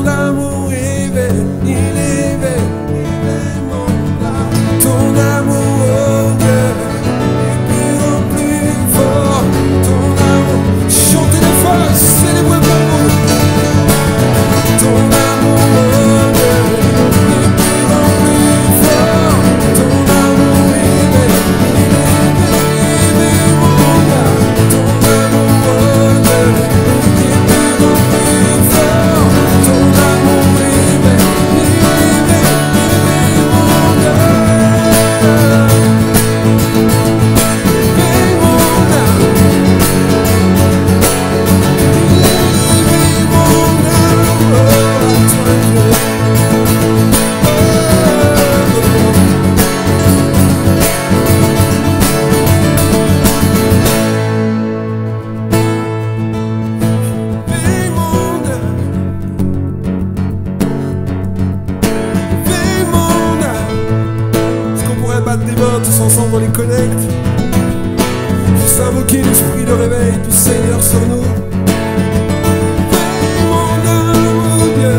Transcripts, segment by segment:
amour il est mon âme. Ton amour, oh Dieu, est plus en plus fort. Ton amour, chantez les fois, célébrez pour vous. Ton amour, oh Dieu, est plus en plus fort. Ton amour, il est mon âme. Ton amour, oh Dieu, est plus en plus fort. Ton amour, il est mon âme. Des mains tous ensemble on les connecte. Juste invoquer l'esprit de réveil du Seigneur sur nous. Veille mon âme, oh Dieu,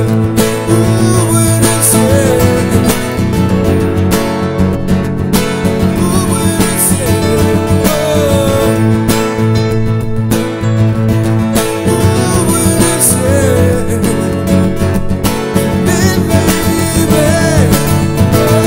ouvre le ciel. Ouvre le ciel, oh. Ouvre le ciel. Éveille, oh.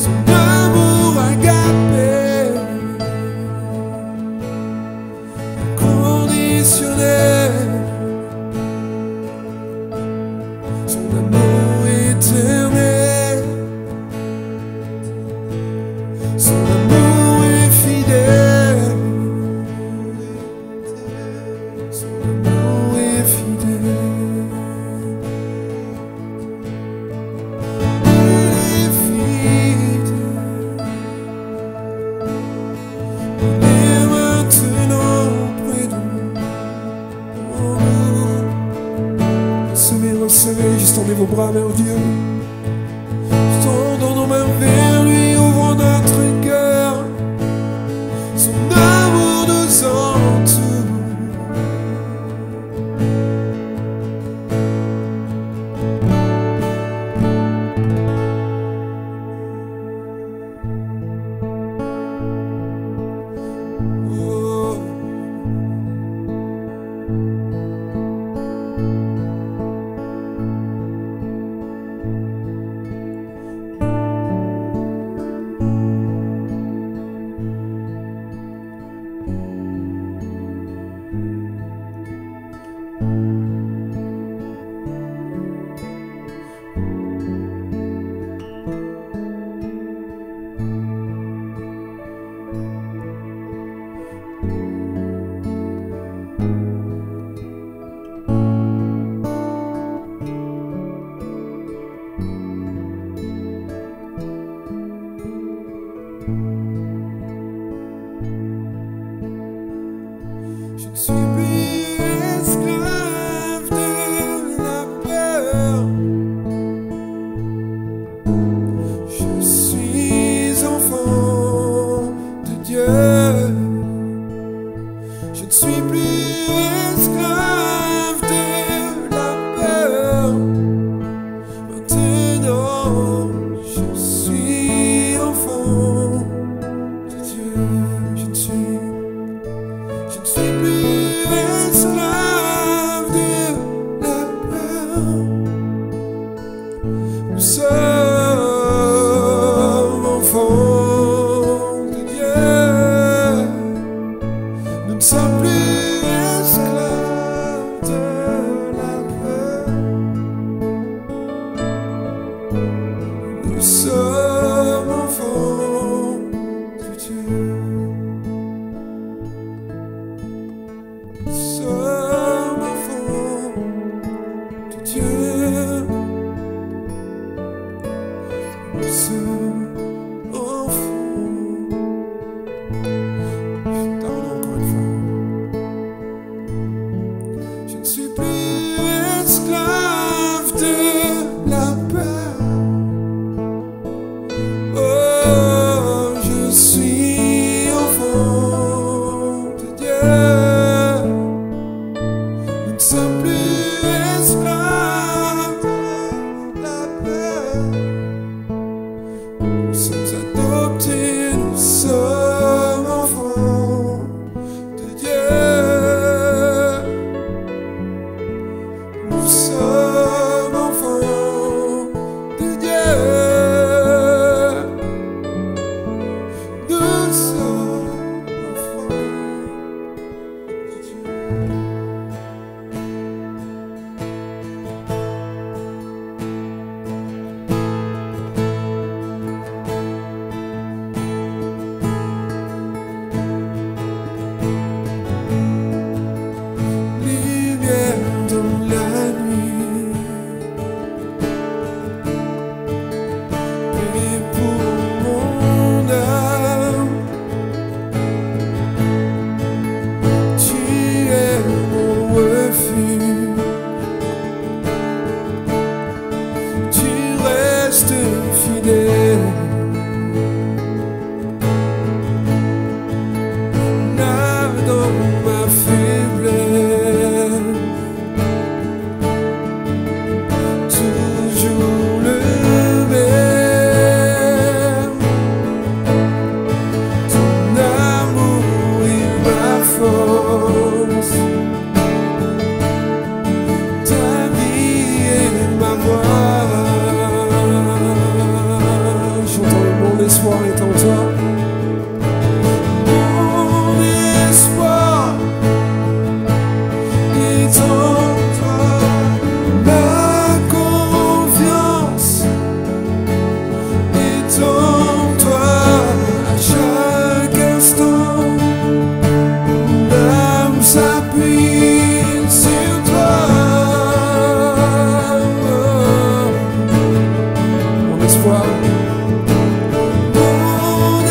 son amour agapé, inconditionnel, son amour éternel, son amour est fidèle, son amour est fidèle. Recevez, juste tendez vos bras vers Dieu. Tendons nos mains vers lui, ouvrons notre cœur. Son amour nous entoure. Oh. Je ne suis plus esclave de la peur. Je suis enfant de Dieu. Je ne suis plus esclave de la peur. Maintenant, je suis enfant de Dieu. Je ne suis plus esclave de la peur. Nous sommes enfants de Dieu. Nous ne sommes plus esclaves de la peur. Nous sommes enfants de Dieu. Nous sommes enfants de Dieu. Nous sommes enfants. Pardon, encore une fois. Je ne suis plus esclave de la peur. espoir est en toi. Mon espoir est en toi. Ma confiance est en toi. À chaque instant, mon âme s'appuie sur toi. Mon espoir. Mon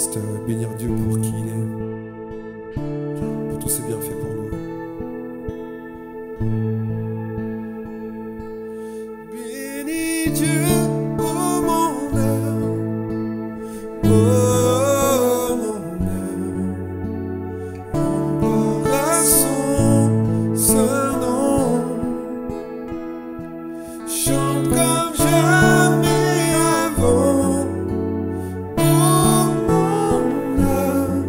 juste bénir Dieu pour qui il est, pour tous ses bienfaits pour nous. Bénis Dieu, oh mon âme, oh mon âme, gloire à son saint nom. Chante comme jamais avant, oh mon âme,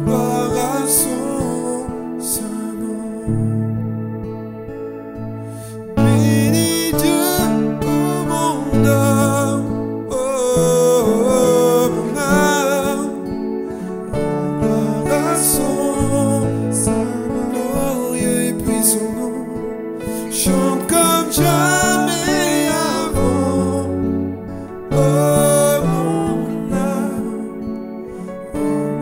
gloire à son saint nom. Bénis Dieu, oh mon âme, oh mon âme, gloire à son saint nom, et puis son nom. Chante comme jamais avant, oh mon âme,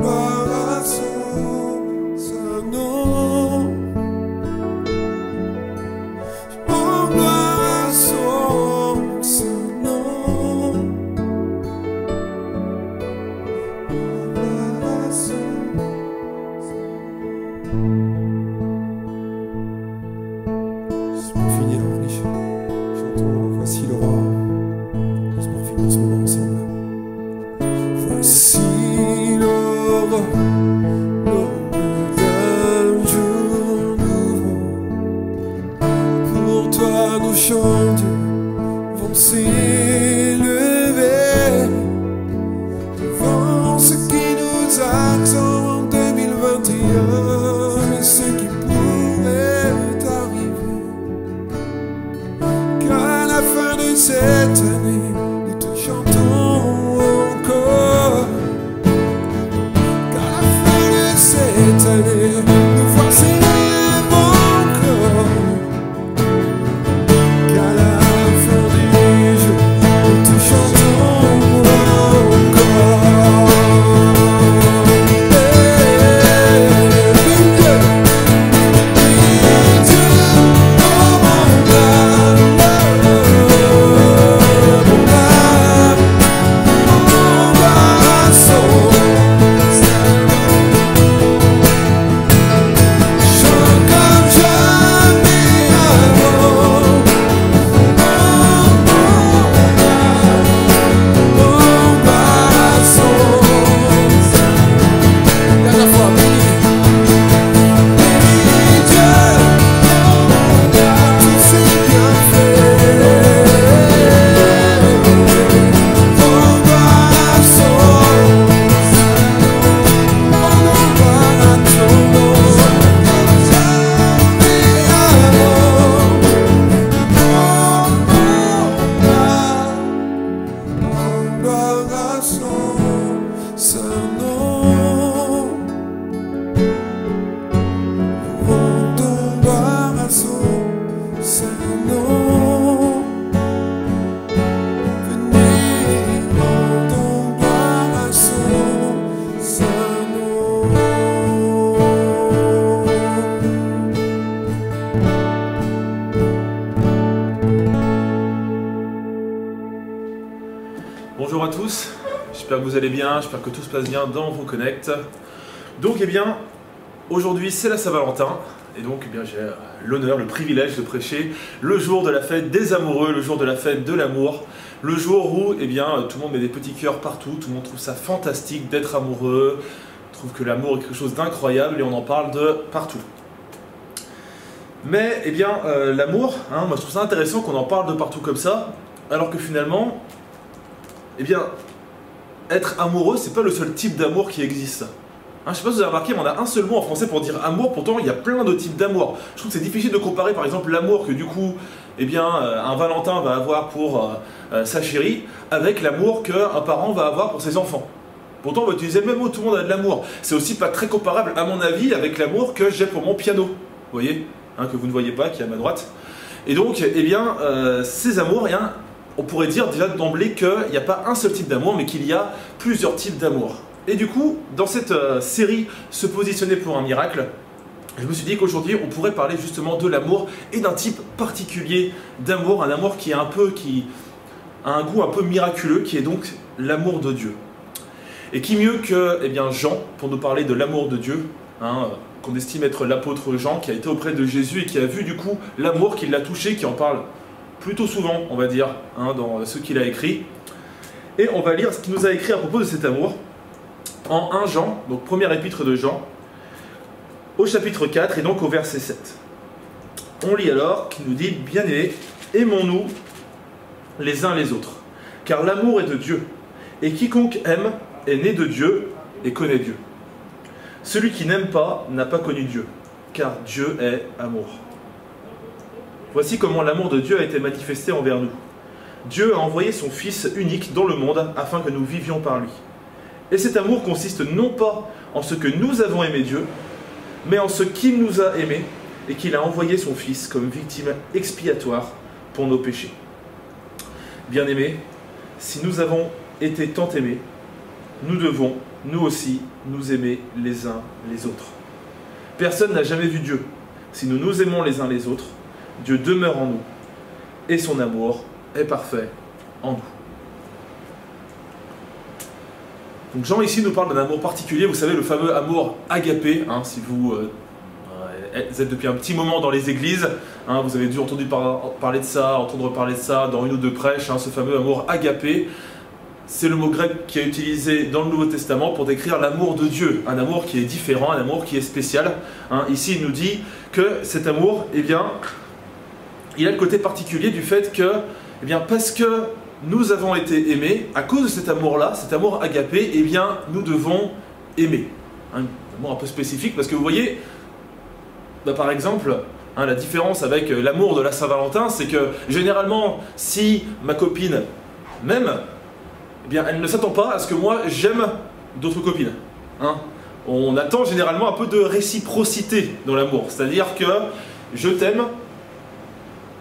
gloire à son saint nom. Oh, gloire à son saint nom. Gloire à son Juste pour finir, chantons Voici le roi. Juste pour finir ce moment ensemble. Voici le roi, l'aube d'un jour nouveau. Pour toi nos chants Dieu vont s'élever devant ce qui nous attend en 2021 et ce qui pourrait arriver. Qu'à la fin de cette année, nous te chantons encore. Qu'à la fin de cette année, nous voir s'élève encore. Qu'à la fin du jour, nous te chantons encore. Bénis Dieu, bénis Dieu, oh mon âme, mon âme, gloire à son chante comme jamais avant, gloire à son dernière fois, bénis Dieu, tous ses bienfaits, gloire à son gloire à ton nom, jamais avant, gloire à son saint nom. Rendons gloire à son saint nom. Venez, rendons gloire à son saint nom. Bonjour à tous, j'espère que vous allez bien, j'espère que tout se passe bien dans vos connects. Donc eh bien, aujourd'hui c'est la Saint-Valentin, et donc eh bien, j'ai l'honneur, le privilège de prêcher le jour de la fête des amoureux, le jour de la fête de l'amour, le jour où eh bien, tout le monde met des petits cœurs partout, tout le monde trouve ça fantastique d'être amoureux, trouve que l'amour est quelque chose d'incroyable et on en parle de partout. Mais eh bien, l'amour, moi je trouve ça intéressant qu'on en parle de partout comme ça, alors que finalement, eh bien, être amoureux, c'est pas le seul type d'amour qui existe. Je sais pas si vous avez remarqué, mais on a un seul mot en français pour dire amour, pourtant il y a plein de types d'amour. Je trouve que c'est difficile de comparer par exemple l'amour que du coup, eh bien, un Valentin va avoir pour sa chérie, avec l'amour qu'un parent va avoir pour ses enfants. Pourtant on va utiliser le même mot, tout le monde a de l'amour. C'est aussi pas très comparable à mon avis avec l'amour que j'ai pour mon piano. Vous voyez, que vous ne voyez pas, qui est à ma droite. Et donc, eh bien, ces amours, on pourrait dire déjà d'emblée qu'il n'y a pas un seul type d'amour, mais qu'il y a plusieurs types d'amour. Et du coup, dans cette série Se positionner pour un miracle, je me suis dit qu'aujourd'hui, on pourrait parler justement de l'amour et d'un type particulier d'amour, un amour qui a un goût un peu miraculeux, qui est donc l'amour de Dieu. Et qui mieux que Jean pour nous parler de l'amour de Dieu, hein, qu'on estime être l'apôtre Jean, qui a été auprès de Jésus et qui a vu du coup l'amour qui l'a touché, qui en parle plutôt souvent, on va dire, hein, dans ce qu'il a écrit. Et on va lire ce qu'il nous a écrit à propos de cet amour en 1 Jean, donc première épître de Jean, au chapitre 4 et donc au verset 7. On lit alors qu'il nous dit « Bien-aimés, aimons-nous les uns les autres, car l'amour est de Dieu, et quiconque aime est né de Dieu et connaît Dieu. Celui qui n'aime pas n'a pas connu Dieu, car Dieu est amour. Voici comment l'amour de Dieu a été manifesté envers nous. Dieu a envoyé son Fils unique dans le monde afin que nous vivions par lui. Et cet amour consiste non pas en ce que nous avons aimé Dieu, mais en ce qu'il nous a aimés et qu'il a envoyé son Fils comme victime expiatoire pour nos péchés. Bien-aimés, si nous avons été tant aimés, nous devons, nous aussi, nous aimer les uns les autres. Personne n'a jamais vu Dieu. Si nous nous aimons les uns les autres, Dieu demeure en nous, et son amour est parfait en nous. Donc Jean ici nous parle d'un amour particulier, vous savez, le fameux amour agapé, hein, si vous êtes depuis un petit moment dans les églises, hein, vous avez dû entendre parler de ça dans une ou deux prêches, hein, ce fameux amour agapé. C'est le mot grec qui est utilisé dans le Nouveau Testament pour décrire l'amour de Dieu, un amour qui est différent, un amour qui est spécial. Hein, ici, il nous dit que cet amour, il a le côté particulier du fait que, parce que nous avons été aimés, à cause de cet amour-là, cet amour agapé, nous devons aimer. Un amour un peu spécifique, parce que vous voyez, par exemple, la différence avec l'amour de la Saint-Valentin, c'est que généralement, si ma copine m'aime, elle ne s'attend pas à ce que moi j'aime d'autres copines. Hein, on attend généralement un peu de réciprocité dans l'amour. C'est-à-dire que je t'aime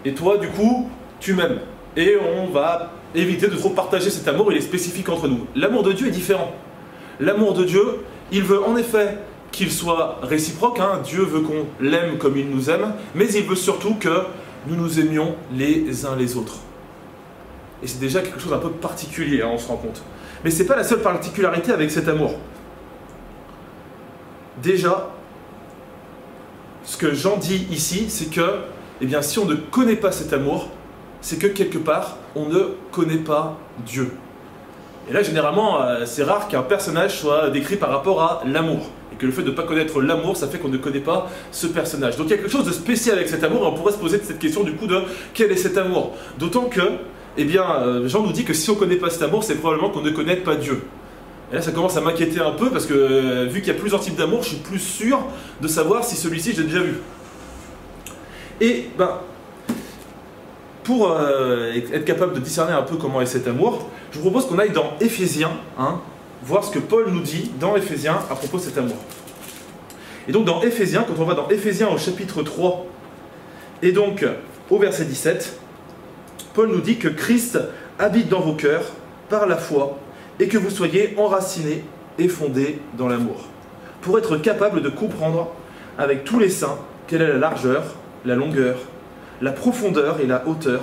et toi, du coup, tu m'aimes. Et on va éviter de trop partager cet amour, il est spécifique entre nous. L'amour de Dieu est différent. L'amour de Dieu, il veut en effet qu'il soit réciproque. Hein, Dieu veut qu'on l'aime comme il nous aime, mais il veut surtout que nous nous aimions les uns les autres. Et c'est déjà quelque chose d'un peu particulier, hein, on se rend compte. Mais ce n'est pas la seule particularité avec cet amour. Déjà, ce que Jean dit ici, c'est que si on ne connaît pas cet amour, c'est que quelque part, on ne connaît pas Dieu. Et là, généralement, c'est rare qu'un personnage soit décrit par rapport à l'amour. Et que le fait de ne pas connaître l'amour, ça fait qu'on ne connaît pas ce personnage. Donc il y a quelque chose de spécial avec cet amour, et on pourrait se poser cette question du coup de quel est cet amour? D'autant que Jean nous dit que si on ne connaît pas cet amour, c'est probablement qu'on ne connaît pas Dieu. Et là, ça commence à m'inquiéter un peu, parce que vu qu'il y a plusieurs types d'amour, je suis plus sûr de savoir si celui-ci, je l'ai déjà vu. Et, pour être capable de discerner un peu comment est cet amour, je vous propose qu'on aille dans Éphésiens, hein, voir ce que Paul nous dit dans Éphésiens à propos de cet amour. Et donc dans Éphésiens, quand on va dans Éphésiens au chapitre 3, et donc au verset 17, Paul nous dit que Christ habite dans vos cœurs par la foi et que vous soyez enracinés et fondés dans l'amour, pour être capable de comprendre avec tous les saints quelle est la largeur, la longueur, la profondeur et la hauteur,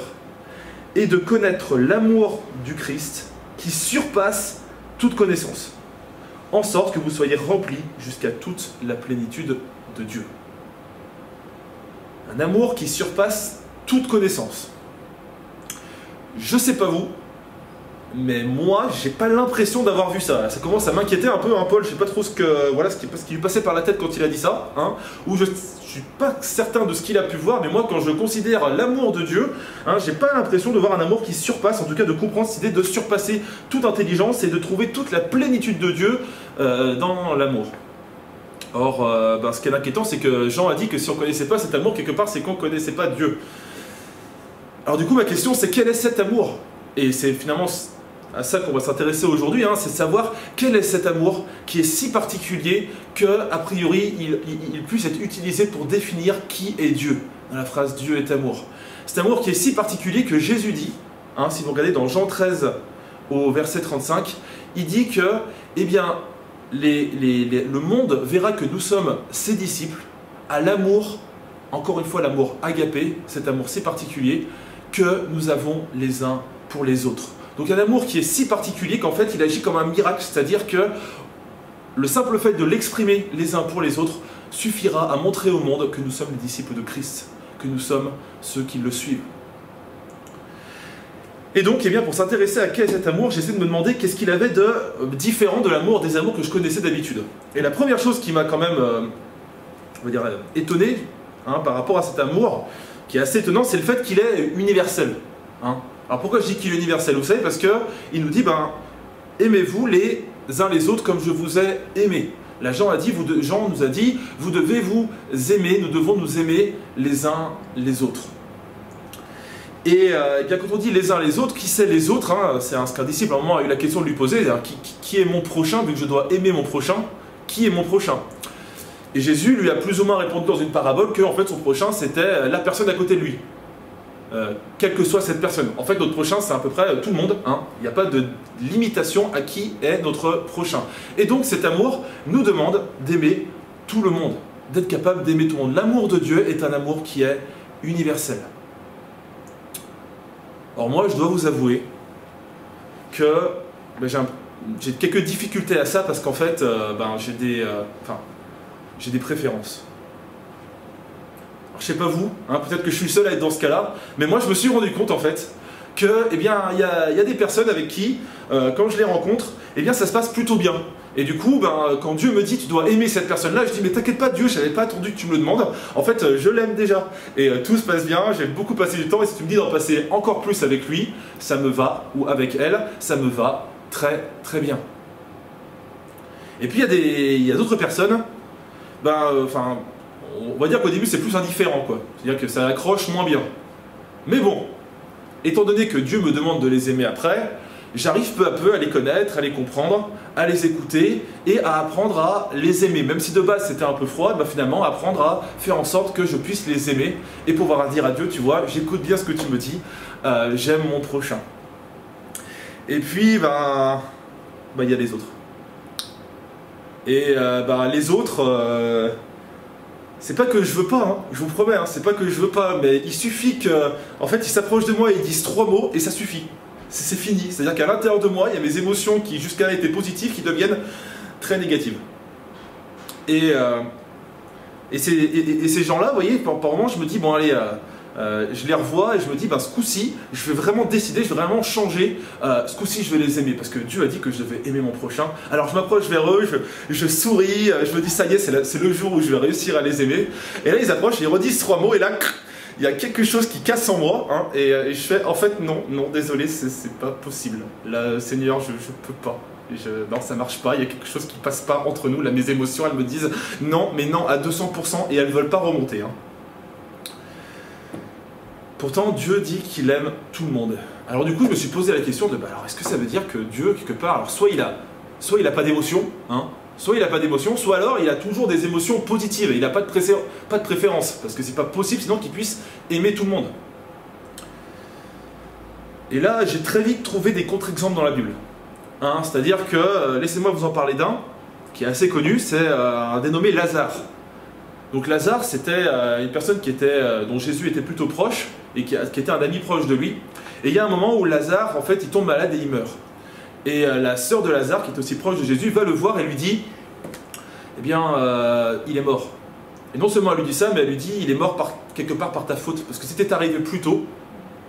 et de connaître l'amour du Christ qui surpasse toute connaissance, en sorte que vous soyez remplis jusqu'à toute la plénitude de Dieu. Un amour qui surpasse toute connaissance. Je sais pas vous, mais moi, j'ai pas l'impression d'avoir vu ça. Ça commence à m'inquiéter un peu, hein, Paul. Je sais pas trop ce qui lui passait par la tête quand il a dit ça, hein, ou je suis pas certain de ce qu'il a pu voir, mais moi, quand je considère l'amour de Dieu, hein, j'ai pas l'impression de voir un amour qui surpasse, en tout cas de comprendre cette idée de surpasser toute intelligence et de trouver toute la plénitude de Dieu dans l'amour. Or, ce qui est inquiétant, c'est que Jean a dit que si on connaissait pas cet amour, quelque part, c'est qu'on connaissait pas Dieu. Alors du coup, ma question, c'est quel est cet amour? Et c'est finalement à ça qu'on va s'intéresser aujourd'hui, hein, c'est savoir quel est cet amour qui est si particulier que, a priori, il puisse être utilisé pour définir qui est Dieu, dans la phrase « Dieu est amour ». Cet amour qui est si particulier que Jésus dit, hein, si vous regardez dans Jean 13 au verset 35, il dit que, le monde verra que nous sommes ses disciples à l'amour, encore une fois l'amour agapé, cet amour si particulier, que nous avons les uns pour les autres. Donc un amour qui est si particulier qu'en fait il agit comme un miracle, c'est-à-dire que le simple fait de l'exprimer les uns pour les autres suffira à montrer au monde que nous sommes les disciples de Christ, que nous sommes ceux qui le suivent. Et donc, eh bien, pour s'intéresser à quel est cet amour, j'essaie de me demander qu'est-ce qu'il avait de différent de l'amour des amours que je connaissais d'habitude. Et la première chose qui m'a quand même, on va dire, étonné par rapport à cet amour, qui est assez étonnant, c'est le fait qu'il est universel. Alors pourquoi je dis qu'il est universel? Vous savez, parce qu'il nous dit, aimez-vous les uns les autres comme je vous ai aimé. Jean nous a dit, vous devez vous aimer, nous devons nous aimer les uns les autres. Et bien quand on dit les uns les autres, qui c'est les autres c'est ce qu'un disciple à un moment a eu la question de lui poser, qui est mon prochain, vu que je dois aimer mon prochain, qui est mon prochain? Et Jésus lui a plus ou moins répondu dans une parabole que en fait son prochain c'était la personne à côté de lui. Quelle que soit cette personne. En fait notre prochain c'est à peu près tout le monde, il n'y a pas de limitation à qui est notre prochain. Et donc cet amour nous demande d'aimer tout le monde, d'être capable d'aimer tout le monde. L'amour de Dieu est un amour qui est universel. Or moi, je dois vous avouer que j'ai quelques difficultés à ça parce qu'en fait, j'ai des préférences. Alors, je sais pas vous, peut-être que je suis le seul à être dans ce cas-là, mais moi je me suis rendu compte en fait que, il y a des personnes avec qui, quand je les rencontre, ça se passe plutôt bien. Et du coup, quand Dieu me dit tu dois aimer cette personne-là, je dis mais t'inquiète pas Dieu, je n'avais pas attendu que tu me le demandes. En fait, je l'aime déjà. Et tout se passe bien, j'ai beaucoup passé du temps et si tu me dis d'en passer encore plus avec lui, ça me va, ou avec elle, ça me va très très bien. Et puis il y a d'autres personnes, on va dire qu'au début c'est plus indifférent quoi. C'est-à-dire que ça accroche moins bien. Mais bon, étant donné que Dieu me demande de les aimer après, j'arrive peu à peu à les connaître, à les comprendre, à les écouter et à apprendre à les aimer. Même si de base c'était un peu froid, finalement apprendre à faire en sorte que je puisse les aimer et pouvoir dire à Dieu, tu vois, j'écoute bien ce que tu me dis, j'aime mon prochain. Et puis, il y a les autres. Et les autres, c'est pas que je veux pas, je vous promets, c'est pas que je veux pas, mais il suffit qu'en fait ils s'approchent de moi et ils disent 3 mots et ça suffit. C'est fini, c'est-à-dire qu'à l'intérieur de moi, il y a mes émotions qui jusqu'à étaient positives qui deviennent très négatives. Et ces gens-là, vous voyez, par moment, je me dis, bon allez, je les revois et je me dis, ce coup-ci, je vais vraiment décider, je vais vraiment changer, ce coup-ci, je vais les aimer, parce que Dieu a dit que je devais aimer mon prochain. Alors je m'approche vers eux, je souris, je me dis, ça y est, c'est le jour où je vais réussir à les aimer. Et là, ils approchent, ils redisent 3 mots, et là, il y a quelque chose qui casse en moi, et je fais, en fait, non, désolé, c'est pas possible. Là, Seigneur, je peux pas. Non, ça marche pas, il y a quelque chose qui passe pas entre nous. Là, mes émotions, elles me disent non, mais non, à 200%, et elles veulent pas remonter. Pourtant, Dieu dit qu'il aime tout le monde. Alors du coup, je me suis posé la question de, alors est-ce que ça veut dire que Dieu, quelque part, alors soit il a pas d'émotion, soit il n'a pas d'émotion, soit alors il a toujours des émotions positives, et il n'a pas de préférence, parce que c'est pas possible sinon qu'il puisse aimer tout le monde. Et là, j'ai très vite trouvé des contre-exemples dans la Bible. C'est-à-dire que, laissez-moi vous en parler d'un, qui est assez connu, c'est un dénommé Lazare. Donc Lazare, c'était une personne dont Jésus était plutôt proche, et qui était un ami proche de lui. Et il y a un moment où Lazare, en fait, il tombe malade et il meurt. Et la sœur de Lazare, qui est aussi proche de Jésus, va le voir et lui dit, il est mort. Et non seulement elle lui dit ça, mais elle lui dit, il est mort quelque part par ta faute, parce que si t'étais arrivé plus tôt,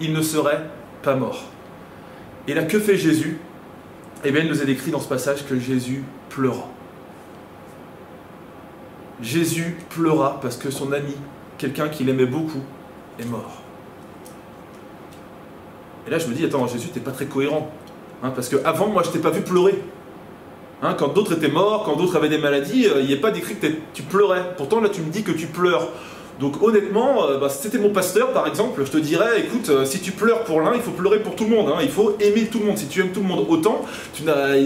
il ne serait pas mort. Et là, que fait Jésus? Il nous est décrit dans ce passage que Jésus pleura. Jésus pleura parce que son ami, quelqu'un qu'il aimait beaucoup, est mort. Et là, je me dis, attends, Jésus, t'es pas très cohérent. Parce qu'avant, moi, je t'ai pas vu pleurer. Quand d'autres étaient morts, quand d'autres avaient des maladies, il n'est pas décrit que tu pleurais. Pourtant, là, tu me dis que tu pleures. Donc, honnêtement, si c'était mon pasteur, par exemple, je te dirais, écoute, si tu pleures pour l'un, il faut pleurer pour tout le monde. Il faut aimer tout le monde. Si tu aimes tout le monde autant,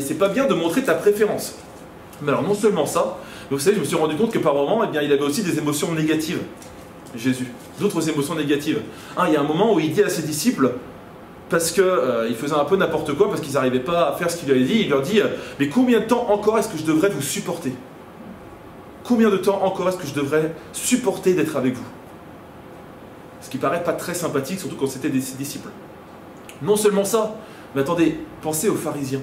c'est pas bien de montrer ta préférence. Mais alors, non seulement ça, mais vous savez, je me suis rendu compte que par moments, il avait aussi des émotions négatives. Jésus. D'autres émotions négatives. Il y a un moment où il dit à ses disciples, parce qu'ils faisaient un peu n'importe quoi, parce qu'ils n'arrivaient pas à faire ce qu'il lui avait dit, il leur dit « Mais combien de temps encore est-ce que je devrais vous supporter? Combien de temps encore est-ce que je devrais supporter d'être avec vous ?» Ce qui paraît pas très sympathique, surtout quand c'était des disciples. Non seulement ça, Mais attendez, pensez aux pharisiens.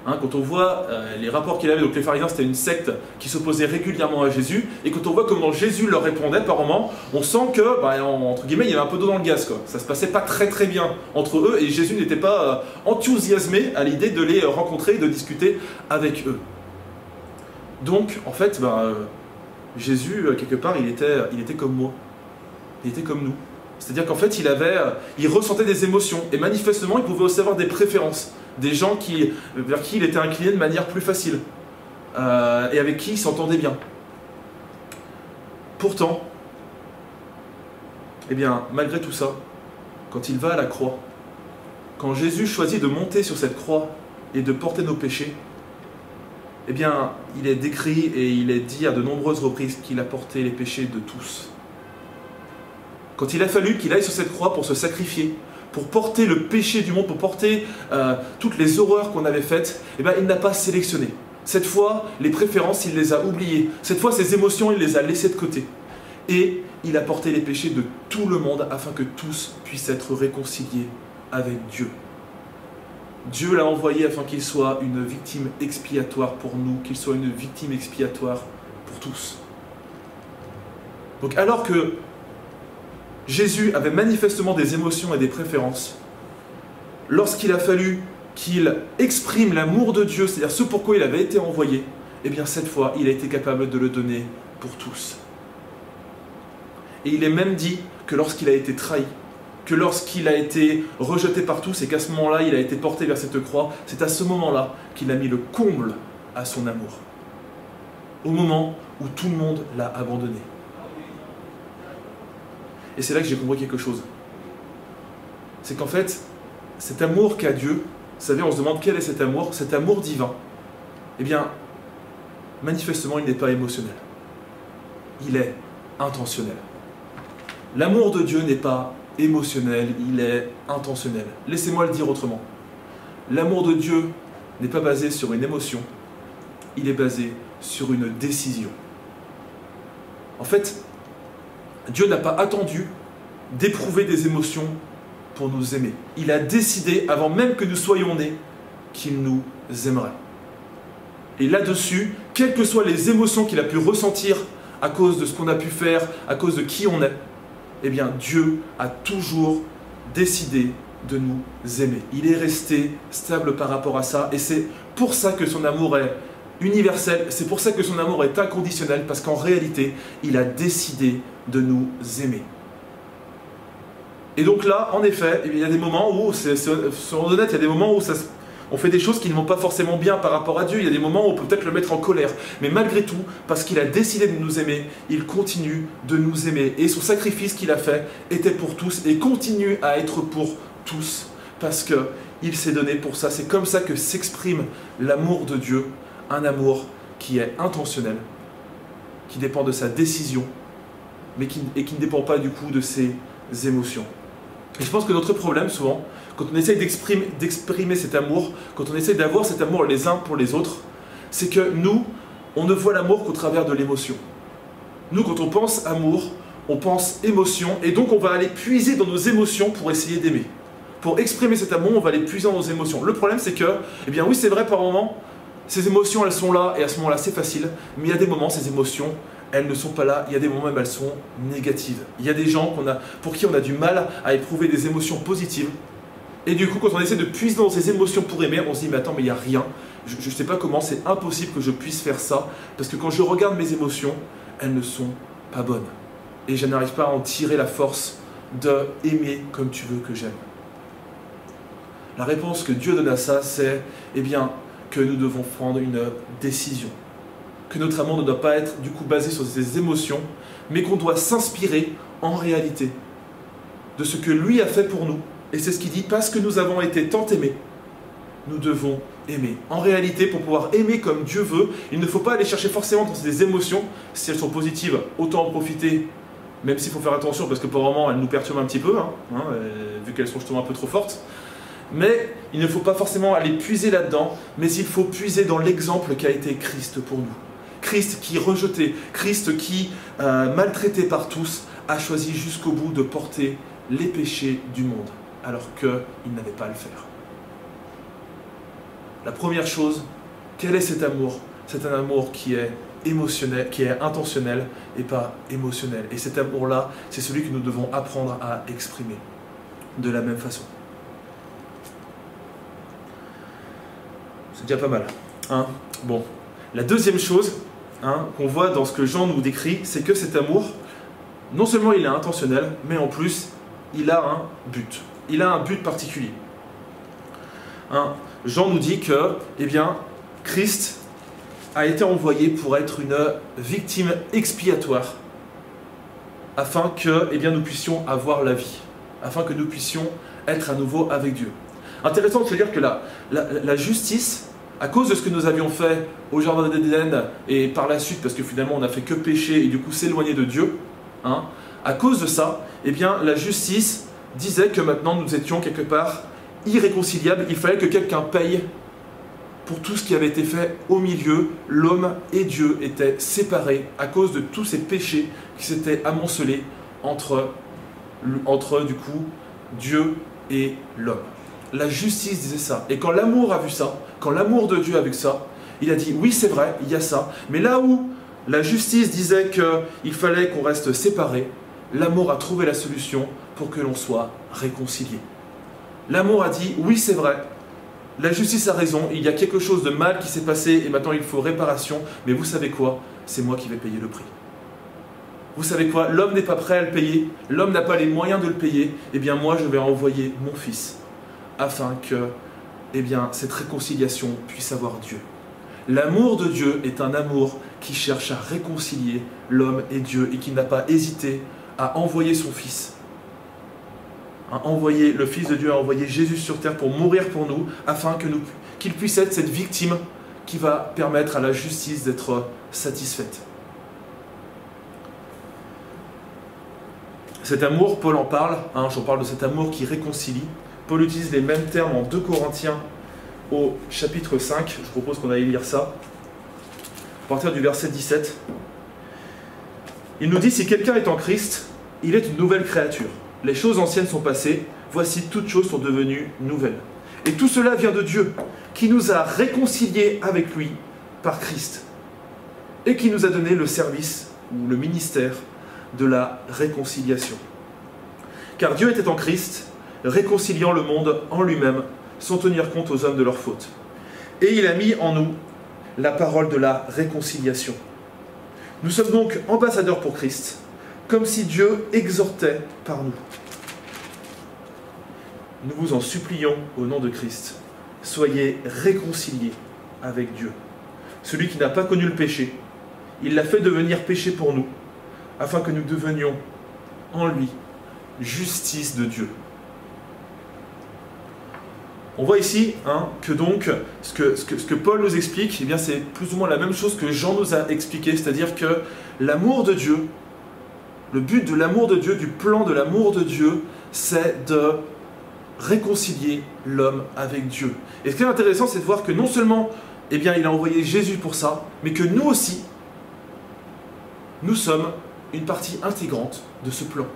Hein, quand on voit les rapports qu'il avait, donc les pharisiens c'était une secte qui s'opposait régulièrement à Jésus, et quand on voit comment Jésus leur répondait par moments, on sent que, entre guillemets, il y avait un peu d'eau dans le gaz, quoi. Ça se passait pas très très bien entre eux, et Jésus n'était pas enthousiasmé à l'idée de les rencontrer et de discuter avec eux. Donc, en fait, Jésus, quelque part, il était comme moi, il était comme nous. C'est-à-dire qu'en fait, il ressentait des émotions, et manifestement, il pouvait aussi avoir des préférences. Des gens vers qui il était incliné de manière plus facile et avec qui il s'entendait bien. Pourtant, eh bien, malgré tout ça, quand il va à la croix, quand Jésus choisit de monter sur cette croix et de porter nos péchés, eh bien, il est décrit et il est dit à de nombreuses reprises qu'il a porté les péchés de tous. Quand il a fallu qu'il aille sur cette croix pour se sacrifier, pour porter le péché du monde, pour porter toutes les horreurs qu'on avait faites, eh bien, il n'a pas sélectionné. Cette fois, les préférences, il les a oubliées. Cette fois, ses émotions, il les a laissées de côté. Et il a porté les péchés de tout le monde afin que tous puissent être réconciliés avec Dieu. Dieu l'a envoyé afin qu'il soit une victime expiatoire pour nous, qu'il soit une victime expiatoire pour tous. Donc alors que Jésus avait manifestement des émotions et des préférences, lorsqu'il a fallu qu'il exprime l'amour de Dieu, c'est-à-dire ce pourquoi il avait été envoyé, eh bien cette fois, il a été capable de le donner pour tous. Et il est même dit que lorsqu'il a été trahi, que lorsqu'il a été rejeté par tous et qu'à ce moment-là, il a été porté vers cette croix, c'est à ce moment-là qu'il a mis le comble à son amour. Au moment où tout le monde l'a abandonné. Et c'est là que j'ai compris quelque chose. C'est qu'en fait, cet amour qu'a Dieu, vous savez, on se demande quel est cet amour divin, eh bien, manifestement, il n'est pas émotionnel. Il est intentionnel. L'amour de Dieu n'est pas émotionnel, il est intentionnel. Laissez-moi le dire autrement. L'amour de Dieu n'est pas basé sur une émotion, il est basé sur une décision. En fait, Dieu n'a pas attendu d'éprouver des émotions pour nous aimer. Il a décidé, avant même que nous soyons nés, qu'il nous aimerait. Et là-dessus, quelles que soient les émotions qu'il a pu ressentir à cause de ce qu'on a pu faire, à cause de qui on est, eh bien, Dieu a toujours décidé de nous aimer. Il est resté stable par rapport à ça, et c'est pour ça que son amour est universel, c'est pour ça que son amour est inconditionnel, parce qu'en réalité, il a décidé de nous aimer. Et donc là, en effet, il y a des moments où, soyons honnêtes, il y a des moments où on fait des choses qui ne vont pas forcément bien par rapport à Dieu, il y a des moments où on peut peut-être le mettre en colère, mais malgré tout, parce qu'il a décidé de nous aimer, il continue de nous aimer. Et son sacrifice qu'il a fait était pour tous et continue à être pour tous, parce qu'il s'est donné pour ça. C'est comme ça que s'exprime l'amour de Dieu, un amour qui est intentionnel, qui dépend de sa décision, mais qui ne dépend pas du coup de ses émotions. Et je pense que notre problème souvent, quand on essaye d'exprimer cet amour, quand on essaye d'avoir cet amour les uns pour les autres, c'est que nous, on ne voit l'amour qu'au travers de l'émotion. Nous, quand on pense amour, on pense émotion, et donc on va aller puiser dans nos émotions pour essayer d'aimer. Pour exprimer cet amour, on va aller puiser dans nos émotions. Le problème, c'est que, eh bien oui, c'est vrai par moments, ces émotions, elles sont là, et à ce moment-là, c'est facile, mais il y a des moments, ces émotions, elles ne sont pas là, il y a des moments où elles sont négatives. Il y a des gens pour qui on a du mal à éprouver des émotions positives, et du coup, quand on essaie de puiser dans ces émotions pour aimer, on se dit, mais attends, mais il n'y a rien, je ne sais pas comment, c'est impossible que je puisse faire ça, parce que quand je regarde mes émotions, elles ne sont pas bonnes. Et je n'arrive pas à en tirer la force de aimer comme tu veux que j'aime. La réponse que Dieu donne à ça, c'est, eh bien, que nous devons prendre une décision. Que notre amour ne doit pas être du coup basé sur ces émotions, mais qu'on doit s'inspirer en réalité de ce que lui a fait pour nous. Et c'est ce qu'il dit, parce que nous avons été tant aimés, nous devons aimer. En réalité, pour pouvoir aimer comme Dieu veut, il ne faut pas aller chercher forcément dans ces émotions. Si elles sont positives, autant en profiter, même s'il faut faire attention, parce que pour le moment, elles nous perturbent un petit peu, vu qu'elles sont justement un peu trop fortes. Mais il ne faut pas forcément aller puiser là-dedans, mais il faut puiser dans l'exemple qu'a été Christ pour nous. Christ qui rejeté, Christ qui, maltraité par tous, a choisi jusqu'au bout de porter les péchés du monde, alors qu'il n'avait pas à le faire. La première chose, quel est cet amour? C'est un amour qui est émotionnel, qui est intentionnel et pas émotionnel. Et cet amour-là, c'est celui que nous devons apprendre à exprimer de la même façon. C'est déjà pas mal. Hein? Bon. La deuxième chose qu'on voit dans ce que Jean nous décrit, c'est que cet amour, non seulement il est intentionnel, mais en plus, il a un but. Il a un but particulier. Jean nous dit que, eh bien, Christ a été envoyé pour être une victime expiatoire, afin que, eh bien, nous puissions avoir la vie, afin que nous puissions être à nouveau avec Dieu. Intéressant de se dire que la justice, à cause de ce que nous avions fait au Jardin d'Éden, et par la suite, parce que finalement on n'a fait que pécher et du coup s'éloigner de Dieu, à cause de ça, eh bien, la justice disait que maintenant nous étions quelque part irréconciliables. Il fallait que quelqu'un paye pour tout ce qui avait été fait au milieu. L'homme et Dieu étaient séparés à cause de tous ces péchés qui s'étaient amoncelés entre du coup Dieu et l'homme. La justice disait ça. Et quand l'amour a vu ça, quand l'amour de Dieu a vu ça, il a dit oui c'est vrai, il y a ça. Mais là où la justice disait qu'il fallait qu'on reste séparés, l'amour a trouvé la solution pour que l'on soit réconciliés. L'amour a dit oui c'est vrai, la justice a raison, il y a quelque chose de mal qui s'est passé et maintenant il faut réparation, mais vous savez quoi? C'est moi qui vais payer le prix. Vous savez quoi? L'homme n'est pas prêt à le payer, l'homme n'a pas les moyens de le payer, eh bien moi je vais envoyer mon fils afin que, eh bien, cette réconciliation puisse avoir Dieu. L'amour de Dieu est un amour qui cherche à réconcilier l'homme et Dieu et qui n'a pas hésité à envoyer son fils. Le Fils de Dieu a envoyé Jésus sur terre pour mourir pour nous, afin qu'il puisse être cette victime qui va permettre à la justice d'être satisfaite. Cet amour, Paul en parle, j'en parle de cet amour qui réconcilie. Paul utilise les mêmes termes en 2 Corinthiens au chapitre 5. Je propose qu'on aille lire ça. À partir du verset 17. Il nous dit, si quelqu'un est en Christ, il est une nouvelle créature. Les choses anciennes sont passées, voici toutes choses sont devenues nouvelles. Et tout cela vient de Dieu, qui nous a réconciliés avec lui par Christ, et qui nous a donné le service, ou le ministère, de la réconciliation. Car Dieu était en Christ, réconciliant le monde en lui-même, sans tenir compte aux hommes de leurs fautes. Et il a mis en nous la parole de la réconciliation. Nous sommes donc ambassadeurs pour Christ, comme si Dieu exhortait par nous. Nous vous en supplions au nom de Christ, soyez réconciliés avec Dieu. Celui qui n'a pas connu le péché, il l'a fait devenir péché pour nous, afin que nous devenions en lui justice de Dieu. On voit ici que donc ce que Paul nous explique, eh bien c'est plus ou moins la même chose que Jean nous a expliqué, c'est-à-dire que l'amour de Dieu, le but de l'amour de Dieu, du plan de l'amour de Dieu, c'est de réconcilier l'homme avec Dieu. Et ce qui est intéressant, c'est de voir que non seulement eh bien, il a envoyé Jésus pour ça, mais que nous aussi, nous sommes une partie intégrante de ce plan.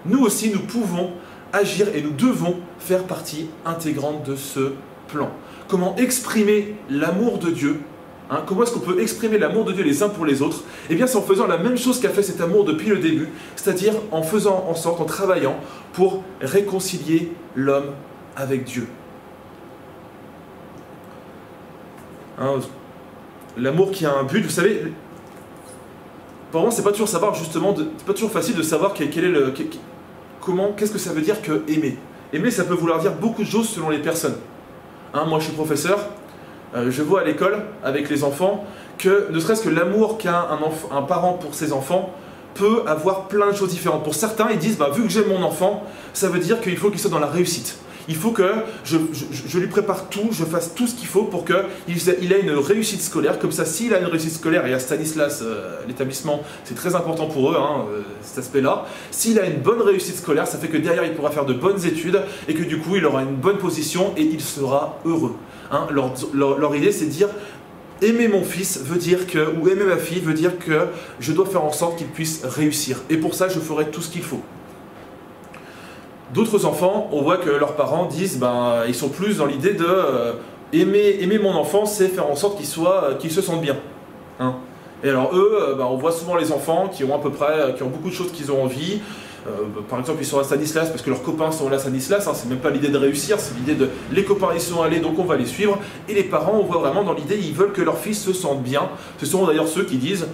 Nous aussi, nous pouvons agir et nous devons faire partie intégrante de ce plan. Comment exprimer l'amour de Dieu? Comment est-ce qu'on peut exprimer l'amour de Dieu les uns pour les autres? Eh bien, c'est en faisant la même chose qu'a fait cet amour depuis le début, c'est-à-dire en faisant en sorte, en travaillant pour réconcilier l'homme avec Dieu. L'amour qui a un but, vous savez, pour moi, c'est pas toujours savoir justement, c'est pas toujours facile de savoir qu'est-ce que ça veut dire que aimer. Aimer, ça peut vouloir dire beaucoup de choses selon les personnes. Moi, je suis professeur. Je vois à l'école, avec les enfants, que ne serait-ce que l'amour qu'a un parent pour ses enfants peut avoir plein de choses différentes. Pour certains, ils disent, vu que j'aime mon enfant, ça veut dire qu'il faut qu'il soit dans la réussite. Il faut que je lui prépare tout, je fasse tout ce qu'il faut pour qu'il ait une réussite scolaire. Comme ça, s'il a une réussite scolaire, et à Stanislas, l'établissement, c'est très important pour eux, cet aspect-là. S'il a une bonne réussite scolaire, ça fait que derrière, il pourra faire de bonnes études et que du coup, il aura une bonne position et il sera heureux. Leur idée, c'est de dire, aimer mon fils veut dire que, ou aimer ma fille veut dire que je dois faire en sorte qu'il puisse réussir. Et pour ça, je ferai tout ce qu'il faut. D'autres enfants, on voit que leurs parents disent, ils sont plus dans l'idée de aimer mon enfant, c'est faire en sorte qu'il se sente bien. Hein. Et alors eux, on voit souvent les enfants qui ont à peu près, qui ont beaucoup de choses qu'ils ont envie. Par exemple, ils sont à Stanislas parce que leurs copains sont là à Stanislas, hein, c'est même pas l'idée de réussir, c'est l'idée de les copains y sont allés donc on va les suivre. Et les parents, on voit vraiment dans l'idée, ils veulent que leur fils se sente bien. Ce sont d'ailleurs ceux qui disent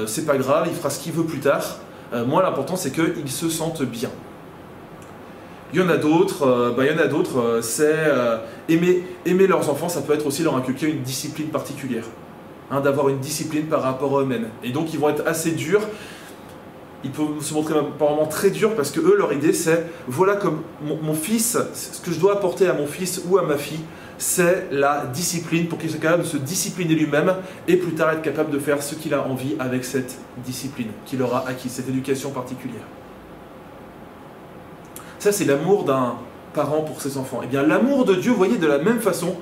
c'est pas grave, il fera ce qu'il veut plus tard. Moi, l'important c'est qu'ils se sentent bien. Il y en a d'autres, c'est aimer leurs enfants, ça peut être aussi leur inculquer une discipline particulière. Hein, d'avoir une discipline par rapport à eux-mêmes. Et donc ils vont être assez durs. Ils peuvent se montrer apparemment très durs parce que eux, leur idée, c'est voilà comme mon fils, ce que je dois apporter à mon fils ou à ma fille, c'est la discipline pour qu'il soit capable de se discipliner lui-même et plus tard être capable de faire ce qu'il a envie avec cette discipline qu'il aura acquise, cette éducation particulière. Ça, c'est l'amour d'un parent pour ses enfants. Et bien, l'amour de Dieu, vous voyez, de la même façon,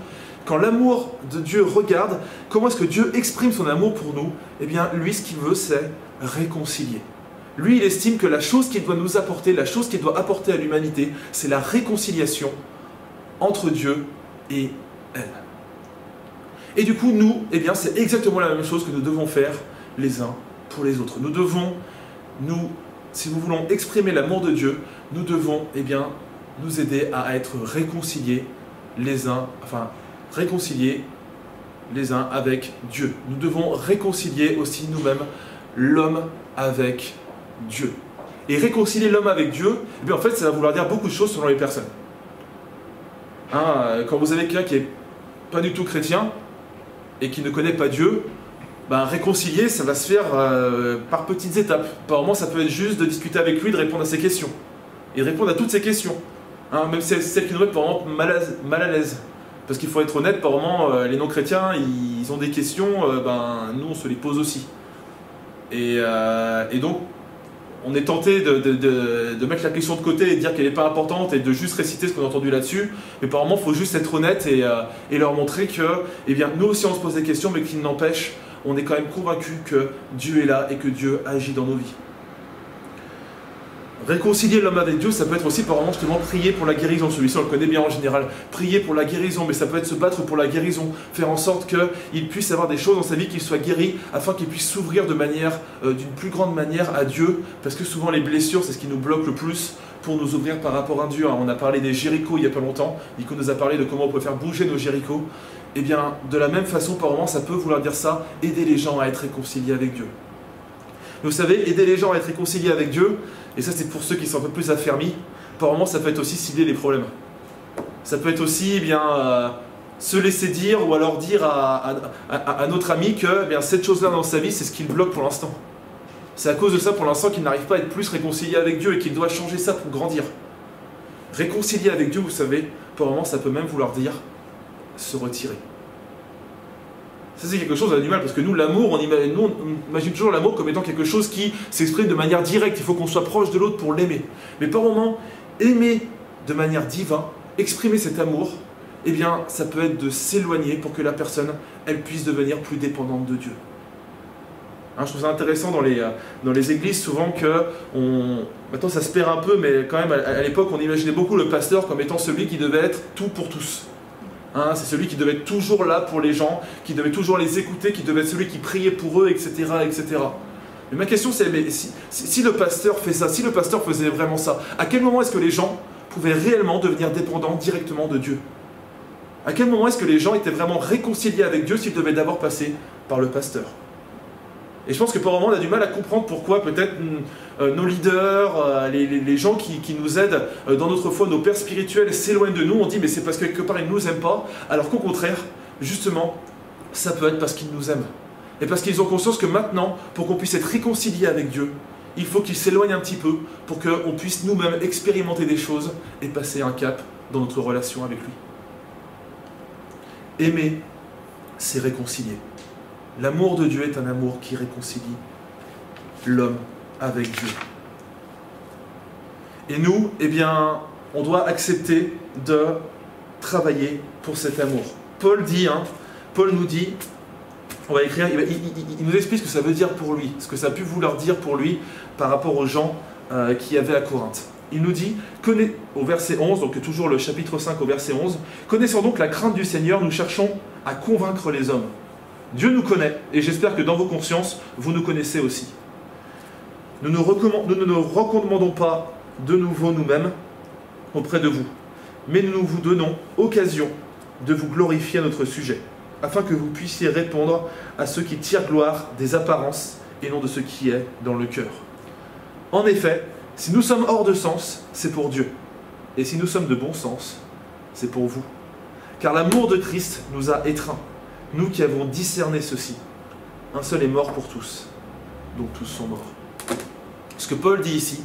quand l'amour de Dieu regarde, comment est-ce que Dieu exprime son amour pour nous? Eh bien, lui, ce qu'il veut, c'est réconcilier. Lui, il estime que la chose qu'il doit nous apporter, la chose qu'il doit apporter à l'humanité, c'est la réconciliation entre Dieu et elle. Et du coup, nous, eh bien, c'est exactement la même chose que nous devons faire les uns pour les autres. Nous devons, si nous voulons exprimer l'amour de Dieu, nous devons, eh bien, nous aider à être réconciliés les uns avec Dieu. Nous devons réconcilier aussi nous-mêmes l'homme avec Dieu. Et réconcilier l'homme avec Dieu, eh bien, en fait, ça va vouloir dire beaucoup de choses selon les personnes. Hein, quand vous avez quelqu'un qui n'est pas du tout chrétien et qui ne connaît pas Dieu, réconcilier, ça va se faire par petites étapes. Par moment, ça peut être juste de discuter avec lui, de répondre à ses questions. Et de répondre à toutes ses questions. Hein, même celles qui nous mettent par moment mal à l'aise. Parce qu'il faut être honnête, par moment, les non-chrétiens, ils ont des questions, nous, on se les pose aussi. Et donc, on est tenté de mettre la question de côté et de dire qu'elle n'est pas importante et de juste réciter ce qu'on a entendu là-dessus. Mais par moment, il faut juste être honnête et leur montrer que, eh bien, nous aussi, on se pose des questions, mais qu'il n'empêche, on est quand même convaincu que Dieu est là et que Dieu agit dans nos vies. Réconcilier l'homme avec Dieu, ça peut être aussi par moment justement prier pour la guérison. Celui-ci, on le connaît bien en général. Prier pour la guérison, mais ça peut être se battre pour la guérison. Faire en sorte qu'il puisse avoir des choses dans sa vie, qu'il soit guéri, afin qu'il puisse s'ouvrir d'une plus grande manière à Dieu. Parce que souvent les blessures, c'est ce qui nous bloque le plus pour nous ouvrir par rapport à Dieu. On a parlé des Jéricho il n'y a pas longtemps. Nico nous a parlé de comment on peut faire bouger nos Jéricho. Eh bien, de la même façon, par moment, ça peut vouloir dire ça, aider les gens à être réconciliés avec Dieu. Vous savez, aider les gens à être réconciliés avec Dieu, et ça c'est pour ceux qui sont un peu plus affermis, par moment ça peut être aussi cibler les problèmes. Ça peut être aussi se laisser dire ou alors dire à notre ami que cette chose-là dans sa vie c'est ce qui le bloque pour l'instant. C'est à cause de ça pour l'instant qu'il n'arrive pas à être plus réconcilié avec Dieu et qu'il doit changer ça pour grandir. Réconcilier avec Dieu, vous savez, par moment ça peut même vouloir dire se retirer. Ça c'est quelque chose, on a du mal, parce que nous, l'amour, on imagine toujours l'amour comme étant quelque chose qui s'exprime de manière directe. Il faut qu'on soit proche de l'autre pour l'aimer. Mais par moment, aimer de manière divine, exprimer cet amour, eh bien, ça peut être de s'éloigner pour que la personne, elle puisse devenir plus dépendante de Dieu. Hein, je trouve ça intéressant dans les églises, souvent que, maintenant ça se perd un peu, mais quand même, à l'époque, on imaginait beaucoup le pasteur comme étant celui qui devait être tout pour tous. Hein, c'est celui qui devait être toujours là pour les gens, qui devait toujours les écouter, qui devait être celui qui priait pour eux, etc. etc. Mais ma question c'est, si le pasteur fait ça, si le pasteur faisait vraiment ça, à quel moment est-ce que les gens pouvaient réellement devenir dépendants directement de Dieu? À quel moment est-ce que les gens étaient vraiment réconciliés avec Dieu s'ils devaient d'abord passer par le pasteur? Et je pense que par moment on a du mal à comprendre pourquoi peut-être nos leaders, les gens qui nous aident dans notre foi, nos pères spirituels s'éloignent de nous. On dit mais c'est parce que quelque part ils ne nous aiment pas, alors qu'au contraire, justement, ça peut être parce qu'ils nous aiment. Et parce qu'ils ont conscience que maintenant, pour qu'on puisse être réconcilié avec Dieu, il faut qu'ils s'éloignent un petit peu pour qu'on puisse nous-mêmes expérimenter des choses et passer un cap dans notre relation avec lui. Aimer, c'est réconcilier. L'amour de Dieu est un amour qui réconcilie l'homme avec Dieu. Et nous, eh bien, on doit accepter de travailler pour cet amour. Paul nous dit, on va écrire, il nous explique ce que ça veut dire pour lui, ce que ça a pu vouloir dire pour lui par rapport aux gens qui y avaient à Corinthe. Il nous dit, au verset 11, donc toujours le chapitre 5 au verset 11, « Connaissant donc la crainte du Seigneur, nous cherchons à convaincre les hommes. » Dieu nous connaît, et j'espère que dans vos consciences, vous nous connaissez aussi. Nous ne nous recommandons pas de nouveau nous-mêmes auprès de vous, mais nous vous donnons occasion de vous glorifier à notre sujet, afin que vous puissiez répondre à ceux qui tirent gloire des apparences et non de ce qui est dans le cœur. En effet, si nous sommes hors de sens, c'est pour Dieu. Et si nous sommes de bon sens, c'est pour vous. Car l'amour de Christ nous a étreints, nous qui avons discerné ceci. Un seul est mort pour tous, donc tous sont morts. Ce que Paul dit ici,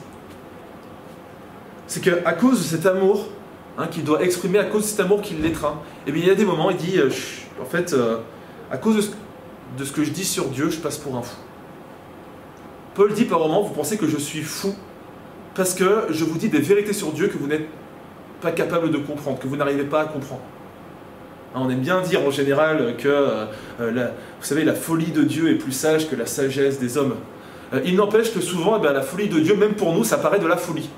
c'est qu'à cause de cet amour, qu'il doit exprimer, à cause de cet amour qui l'étreint, eh bien il y a des moments, il dit, en fait, à cause de ce que je dis sur Dieu, je passe pour un fou. Paul dit par moments, vous pensez que je suis fou, parce que je vous dis des vérités sur Dieu que vous n'êtes pas capable de comprendre, que vous n'arrivez pas à comprendre. On aime bien dire en général que, vous savez, la folie de Dieu est plus sage que la sagesse des hommes. Il n'empêche que souvent, la folie de Dieu, même pour nous, ça paraît de la folie.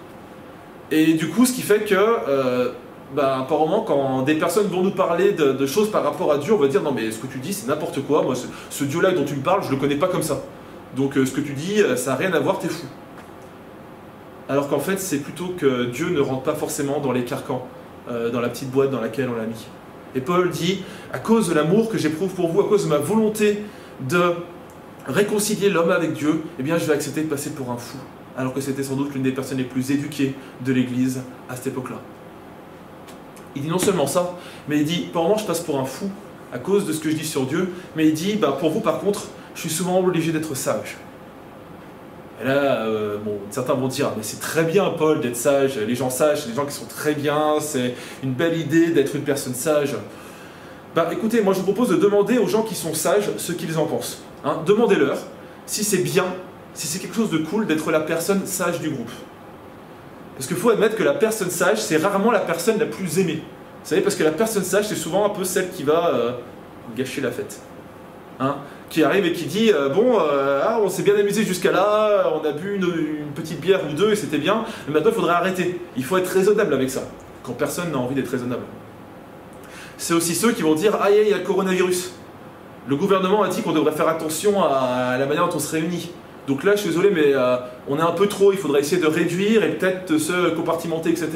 Et du coup, ce qui fait que, apparemment, quand des personnes vont nous parler de choses par rapport à Dieu, on va dire, non mais ce que tu dis, c'est n'importe quoi, moi, ce Dieu-là dont tu me parles, je ne le connais pas comme ça. Donc ce que tu dis, ça n'a rien à voir, t'es fou. Alors qu'en fait, c'est plutôt que Dieu ne rentre pas forcément dans les carcans, dans la petite boîte dans laquelle on l'a mis. Et Paul dit, à cause de l'amour que j'éprouve pour vous, à cause de ma volonté de réconcilier l'homme avec Dieu, eh bien je vais accepter de passer pour un fou, alors que c'était sans doute l'une des personnes les plus éduquées de l'Église à cette époque-là. Il dit non seulement ça, mais il dit, par moment je passe pour un fou à cause de ce que je dis sur Dieu, mais il dit, pour vous par contre, je suis souvent obligé d'être sage. Et là, certains vont dire, mais c'est très bien Paul d'être sage, les gens sages, c'est des gens qui sont très bien, c'est une belle idée d'être une personne sage. Écoutez, moi je vous propose de demander aux gens qui sont sages ce qu'ils en pensent. Demandez-leur si c'est bien, si c'est quelque chose de cool d'être la personne sage du groupe. Parce qu'il faut admettre que la personne sage, c'est rarement la personne la plus aimée. Vous savez, parce que la personne sage, c'est souvent un peu celle qui va gâcher la fête. Qui arrive et qui dit on s'est bien amusé jusqu'à là, on a bu une petite bière ou deux et c'était bien, mais maintenant il faudrait arrêter. Il faut être raisonnable avec ça, quand personne n'a envie d'être raisonnable. C'est aussi ceux qui vont dire aïe, il y a le coronavirus. Le gouvernement a dit qu'on devrait faire attention à la manière dont on se réunit. Donc là, je suis désolé, mais on est un peu trop, il faudrait essayer de réduire et peut-être se compartimenter, etc.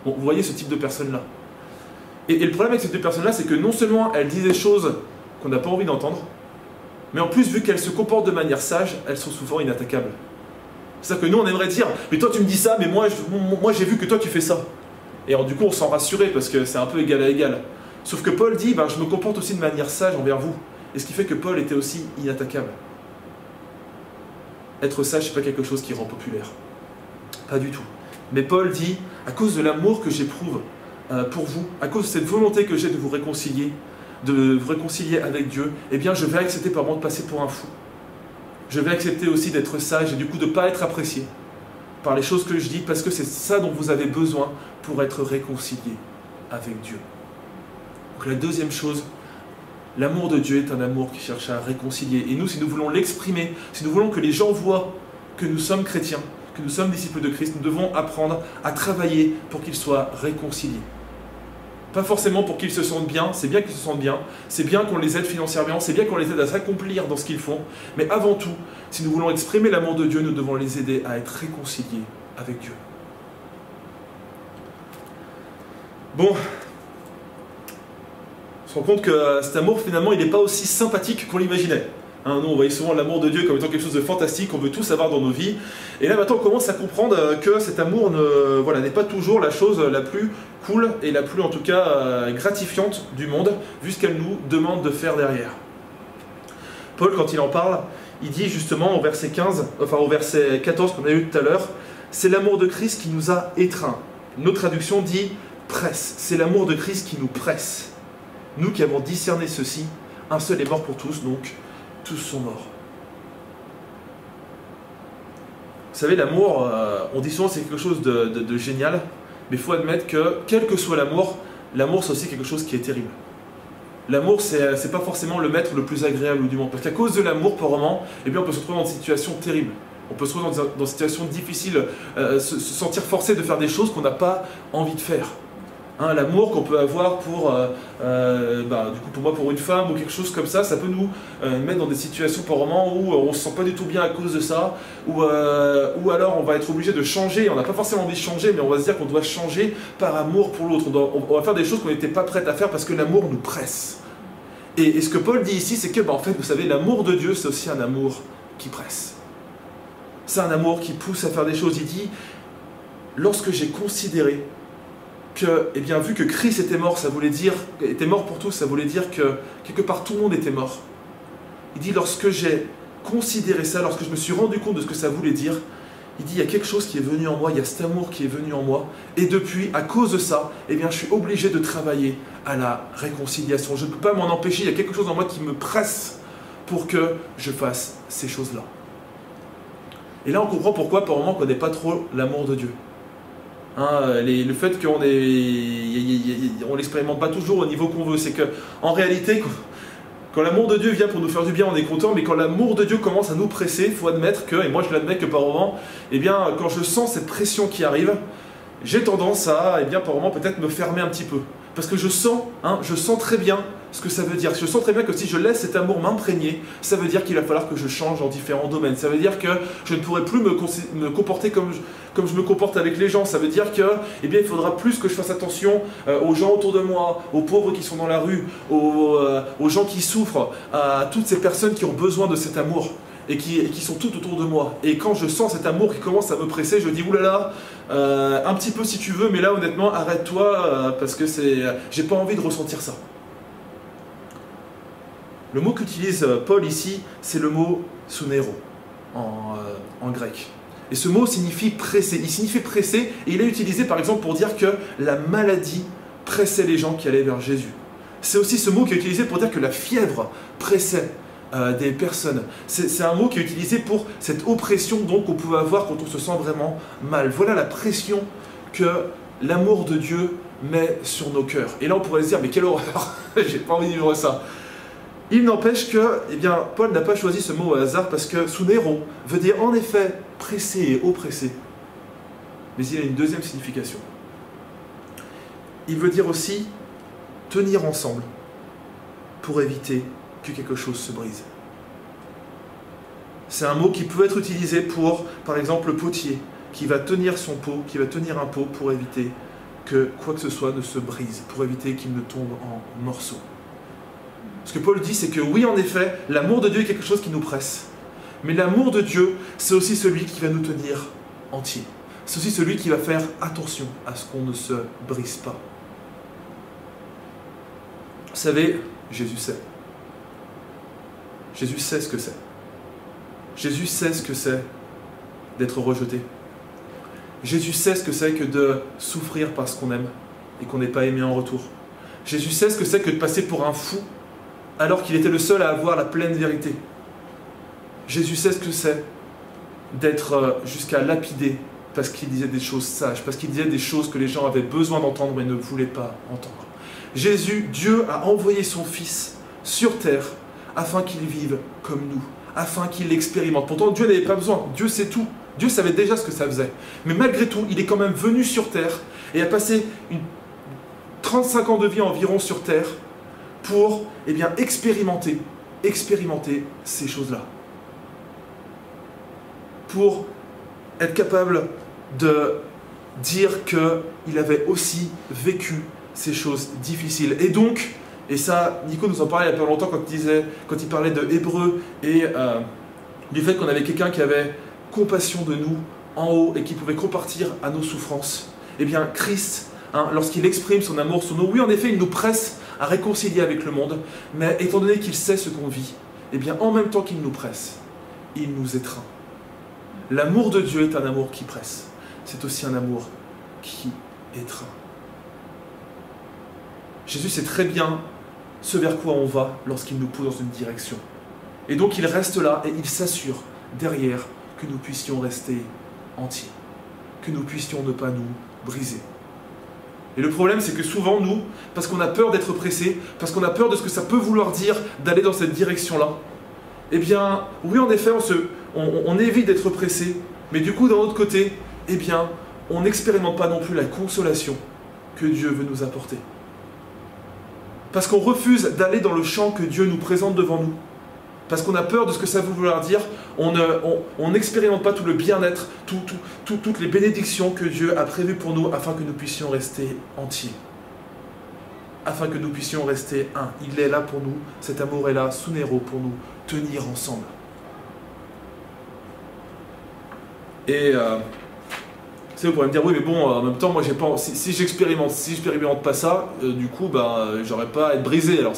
Bon, vous voyez ce type de personnes-là. Et le problème avec ces deux personnes-là, c'est que non seulement elles disent des choses qu'on n'a pas envie d'entendre, mais en plus, vu qu'elles se comportent de manière sage, elles sont souvent inattaquables. C'est-à-dire que nous, on aimerait dire, mais toi tu me dis ça, mais moi j'ai vu que toi tu fais ça. Et alors, du coup, on s'en rassurait parce que c'est un peu égal à égal. Sauf que Paul dit, je me comporte aussi de manière sage envers vous. Et ce qui fait que Paul était aussi inattaquable. Être sage, c'est pas quelque chose qui rend populaire. Pas du tout. Mais Paul dit, à cause de l'amour que j'éprouve pour vous, à cause de cette volonté que j'ai de vous réconcilier avec Dieu, eh bien je vais accepter par moment de passer pour un fou. Je vais accepter aussi d'être sage et du coup de ne pas être apprécié par les choses que je dis, parce que c'est ça dont vous avez besoin pour être réconcilié avec Dieu. Donc la deuxième chose, l'amour de Dieu est un amour qui cherche à réconcilier. Et nous, si nous voulons l'exprimer, si nous voulons que les gens voient que nous sommes chrétiens, que nous sommes disciples de Christ, nous devons apprendre à travailler pour qu'ils soient réconciliés. Pas forcément pour qu'ils se sentent bien, c'est bien qu'ils se sentent bien, c'est bien qu'on les aide financièrement, c'est bien qu'on les aide à s'accomplir dans ce qu'ils font, mais avant tout, si nous voulons exprimer l'amour de Dieu, nous devons les aider à être réconciliés avec Dieu. Bon, on se rend compte que cet amour, finalement, il n'est pas aussi sympathique qu'on l'imaginait. Nous, on voyait souvent l'amour de Dieu comme étant quelque chose de fantastique, qu'on veut tous avoir dans nos vies. Et là, maintenant, on commence à comprendre que cet amour n'est pas toujours la chose la plus cool et la plus, en tout cas, gratifiante du monde, vu ce qu'elle nous demande de faire derrière. Paul, quand il en parle, il dit justement au verset 14 qu'on a eu tout à l'heure, c'est l'amour de Christ qui nous a étreints. Une autre traduction dit presse. C'est l'amour de Christ qui nous presse. Nous qui avons discerné ceci, un seul est mort pour tous, donc tous sont morts. Vous savez, l'amour, on dit souvent que c'est quelque chose de génial, mais il faut admettre que, quel que soit l'amour c'est aussi quelque chose qui est terrible. L'amour, c'est pas forcément le maître le plus agréable du monde, parce qu'à cause de l'amour, par moment, on peut se retrouver dans une situation terrible. On peut se retrouver dans des situations difficiles, se sentir forcé de faire des choses qu'on n'a pas envie de faire. Hein, l'amour qu'on peut avoir pour, du coup, pour moi, pour une femme ou quelque chose comme ça peut nous mettre dans des situations par moments où on ne se sent pas du tout bien à cause de ça, ou alors on va être obligé de changer, on n'a pas forcément envie de changer, mais on va se dire qu'on doit changer par amour pour l'autre. On va faire des choses qu'on n'était pas prêt à faire parce que l'amour nous presse. Et ce que Paul dit ici, c'est que, en fait, vous savez, l'amour de Dieu, c'est aussi un amour qui presse. C'est un amour qui pousse à faire des choses. Il dit, lorsque j'ai considéré que, eh bien, vu que Christ était mort, était mort pour tous, ça voulait dire que quelque part tout le monde était mort. Il dit, lorsque j'ai considéré ça, lorsque je me suis rendu compte de ce que ça voulait dire, il dit, il y a quelque chose qui est venu en moi, il y a cet amour qui est venu en moi, et depuis, à cause de ça, eh bien, je suis obligé de travailler à la réconciliation. Je ne peux pas m'en empêcher, il y a quelque chose en moi qui me presse pour que je fasse ces choses-là. Et là, on comprend pourquoi, par moment, on ne connaît pas trop l'amour de Dieu. Hein, le fait qu'on ne l'expérimente pas toujours au niveau qu'on veut, c'est qu'en réalité, quand l'amour de Dieu vient pour nous faire du bien, on est content, mais quand l'amour de Dieu commence à nous presser, il faut admettre que, et moi je l'admets que par moment, eh bien, quand je sens cette pression qui arrive, j'ai tendance à, eh bien, par moment, peut-être me fermer un petit peu. Parce que je sens très bien ce que ça veut dire. Je sens très bien que si je laisse cet amour m'imprégner, ça veut dire qu'il va falloir que je change en différents domaines. Ça veut dire que je ne pourrai plus me comporter comme je me comporte avec les gens. Ça veut dire que, eh bien, il faudra plus que je fasse attention aux gens autour de moi, aux pauvres qui sont dans la rue, aux gens qui souffrent, à toutes ces personnes qui ont besoin de cet amour et qui sont tout autour de moi. Et quand je sens cet amour qui commence à me presser, je dis, oulala, un petit peu si tu veux, mais là honnêtement, arrête-toi, parce que j'ai pas envie de ressentir ça. Le mot qu'utilise Paul ici, c'est le mot sunero en grec. Et ce mot signifie presser. Il signifie presser, et il est utilisé par exemple pour dire que la maladie pressait les gens qui allaient vers Jésus. C'est aussi ce mot qui est utilisé pour dire que la fièvre pressait des personnes. C'est un mot qui est utilisé pour cette oppression donc qu'on pouvait avoir quand on se sent vraiment mal. Voilà la pression que l'amour de Dieu met sur nos cœurs. Et là on pourrait se dire, mais quelle horreur, j'ai pas envie de vivre ça. Il n'empêche que, eh bien, Paul n'a pas choisi ce mot au hasard parce que sunero veut dire en effet presser et oppresser. Mais il a une deuxième signification. Il veut dire aussi tenir ensemble pour éviter que quelque chose se brise. C'est un mot qui peut être utilisé pour, par exemple, le potier qui va tenir son pot, qui va tenir un pot pour éviter que quoi que ce soit ne se brise, pour éviter qu'il ne tombe en morceaux. Ce que Paul dit, c'est que oui, en effet, l'amour de Dieu est quelque chose qui nous presse. Mais l'amour de Dieu, c'est aussi celui qui va nous tenir entiers. C'est aussi celui qui va faire attention à ce qu'on ne se brise pas. Vous savez, Jésus sait. Jésus sait ce que c'est. Jésus sait ce que c'est d'être rejeté. Jésus sait ce que c'est que de souffrir parce qu'on aime et qu'on n'est pas aimé en retour. Jésus sait ce que c'est que de passer pour un fou alors qu'il était le seul à avoir la pleine vérité. Jésus sait ce que c'est d'être jusqu'à lapider parce qu'il disait des choses sages, parce qu'il disait des choses que les gens avaient besoin d'entendre mais ne voulaient pas entendre. Jésus, Dieu a envoyé son Fils sur terre afin qu'il vive comme nous, afin qu'il l'expérimente. Pourtant, Dieu n'avait pas besoin, Dieu sait tout. Dieu savait déjà ce que ça faisait. Mais malgré tout, il est quand même venu sur terre et a passé 35 ans de vie environ sur terre pour expérimenter ces choses-là. Pour être capable de dire qu'il avait aussi vécu ces choses difficiles. Et donc, et ça, Nico nous en parlait il y a pas longtemps quand il parlait de Hébreux et du fait qu'on avait quelqu'un qui avait compassion de nous en haut et qui pouvait compartir à nos souffrances. Eh bien, Christ, lorsqu'il exprime son amour sur nous, oui, en effet, il nous presse à réconcilier avec le monde, mais étant donné qu'il sait ce qu'on vit, eh bien, en même temps qu'il nous presse, il nous étreint. L'amour de Dieu est un amour qui presse. C'est aussi un amour qui étreint. Jésus sait très bien ce vers quoi on va lorsqu'il nous pousse dans une direction. Et donc il reste là et il s'assure derrière que nous puissions rester entiers, que nous puissions ne pas nous briser. Et le problème, c'est que souvent, nous, parce qu'on a peur d'être pressés, parce qu'on a peur de ce que ça peut vouloir dire d'aller dans cette direction-là, eh bien, oui, en effet, on évite d'être pressé, mais du coup, d'un autre côté, eh bien, on n'expérimente pas non plus la consolation que Dieu veut nous apporter. Parce qu'on refuse d'aller dans le champ que Dieu nous présente devant nous. Parce qu'on a peur de ce que ça veut vouloir dire, on n'expérimente pas tout le bien-être, toutes les bénédictions que Dieu a prévues pour nous afin que nous puissions rester entiers. Afin que nous puissions rester un. Il est là pour nous, cet amour est là, Sunero, pour nous tenir ensemble. Et vous pourrez me dire, oui mais bon, en même temps, moi j'ai pas, si j'expérimente pas ça, du coup, j'aurais pas à être brisé. Alors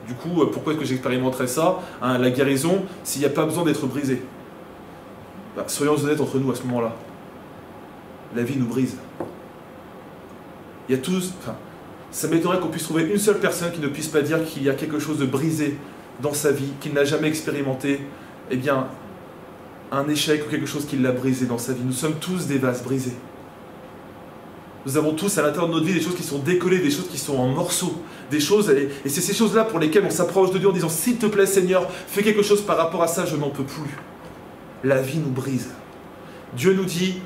du coup, pourquoi est-ce que j'expérimenterais ça, hein, la guérison, s'il n'y a pas besoin d'être brisé? Soyons honnêtes entre nous à ce moment-là. La vie nous brise. Il y a tous... ça m'étonnerait qu'on puisse trouver une seule personne qui ne puisse pas dire qu'il y a quelque chose de brisé dans sa vie, qu'il n'a jamais expérimenté, eh bien, un échec ou quelque chose qui l'a brisé dans sa vie. Nous sommes tous des vases brisés. Nous avons tous à l'intérieur de notre vie des choses qui sont décollées, des choses qui sont en morceaux, des choses, et c'est ces choses-là pour lesquelles on s'approche de Dieu en disant « S'il te plaît Seigneur, fais quelque chose par rapport à ça, je n'en peux plus. » La vie nous brise. Dieu nous dit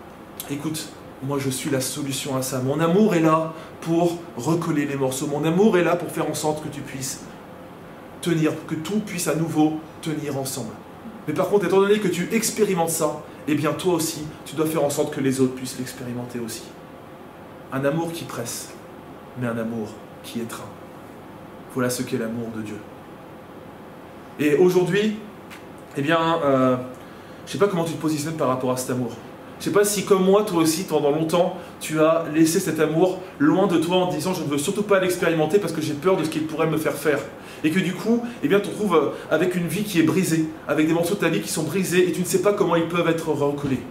« Écoute, moi je suis la solution à ça. Mon amour est là pour recoller les morceaux. Mon amour est là pour faire en sorte que tu puisses tenir, que tout puisse à nouveau tenir ensemble. Mais par contre, étant donné que tu expérimentes ça, eh bien toi aussi, tu dois faire en sorte que les autres puissent l'expérimenter aussi. Un amour qui presse, mais un amour qui étreint. Voilà ce qu'est l'amour de Dieu. Et aujourd'hui, eh bien, je ne sais pas comment tu te positionnes par rapport à cet amour. Je ne sais pas si, comme moi, toi aussi, pendant longtemps, tu as laissé cet amour loin de toi en te disant « je ne veux surtout pas l'expérimenter parce que j'ai peur de ce qu'il pourrait me faire faire ». Et que du coup, eh bien, tu te retrouves avec une vie qui est brisée, avec des morceaux de ta vie qui sont brisés et tu ne sais pas comment ils peuvent être recollés.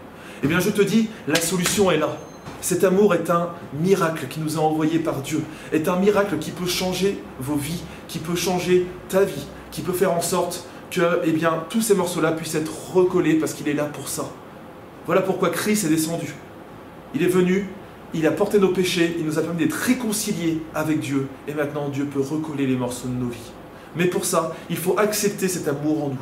Eh bien, je te dis, la solution est là. Cet amour est un miracle qui nous a envoyé par Dieu, est un miracle qui peut changer vos vies, qui peut changer ta vie, qui peut faire en sorte que eh bien, tous ces morceaux-là puissent être recollés parce qu'il est là pour ça. Voilà pourquoi Christ est descendu. Il est venu, il a porté nos péchés, il nous a permis d'être réconciliés avec Dieu et maintenant Dieu peut recoller les morceaux de nos vies. Mais pour ça, il faut accepter cet amour en nous.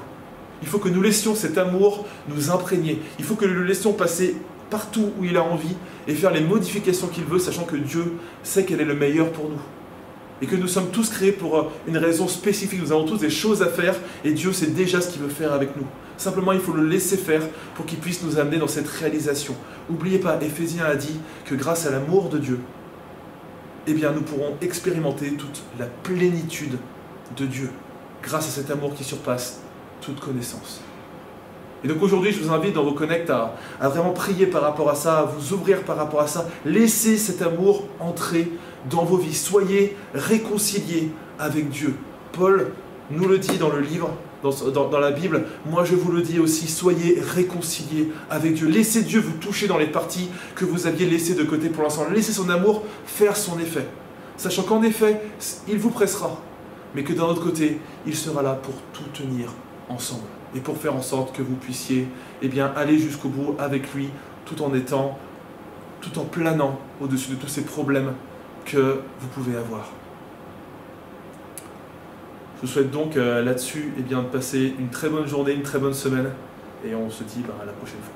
Il faut que nous laissions cet amour nous imprégner. Il faut que nous le laissions passer partout où il a envie et faire les modifications qu'il veut, sachant que Dieu sait quel est le meilleur pour nous. Et que nous sommes tous créés pour une raison spécifique. Nous avons tous des choses à faire et Dieu sait déjà ce qu'il veut faire avec nous. Simplement, il faut le laisser faire pour qu'il puisse nous amener dans cette réalisation. N'oubliez pas, Éphésiens a dit que grâce à l'amour de Dieu, eh bien, nous pourrons expérimenter toute la plénitude de Dieu, grâce à cet amour qui surpasse toute connaissance. Et donc aujourd'hui, je vous invite dans vos connects à vraiment prier par rapport à ça, à vous ouvrir par rapport à ça. Laissez cet amour entrer dans vos vies. Soyez réconciliés avec Dieu. Paul nous le dit dans le livre, dans la Bible. Moi, je vous le dis aussi, soyez réconciliés avec Dieu. Laissez Dieu vous toucher dans les parties que vous aviez laissées de côté pour l'instant. Laissez son amour faire son effet. Sachant qu'en effet, il vous pressera. Mais que d'un autre côté, il sera là pour tout tenir ensemble. Et pour faire en sorte que vous puissiez eh bien, aller jusqu'au bout avec lui, tout en planant au-dessus de tous ces problèmes que vous pouvez avoir. Je vous souhaite donc là-dessus eh bien, de passer une très bonne journée, une très bonne semaine, et on se dit à la prochaine fois.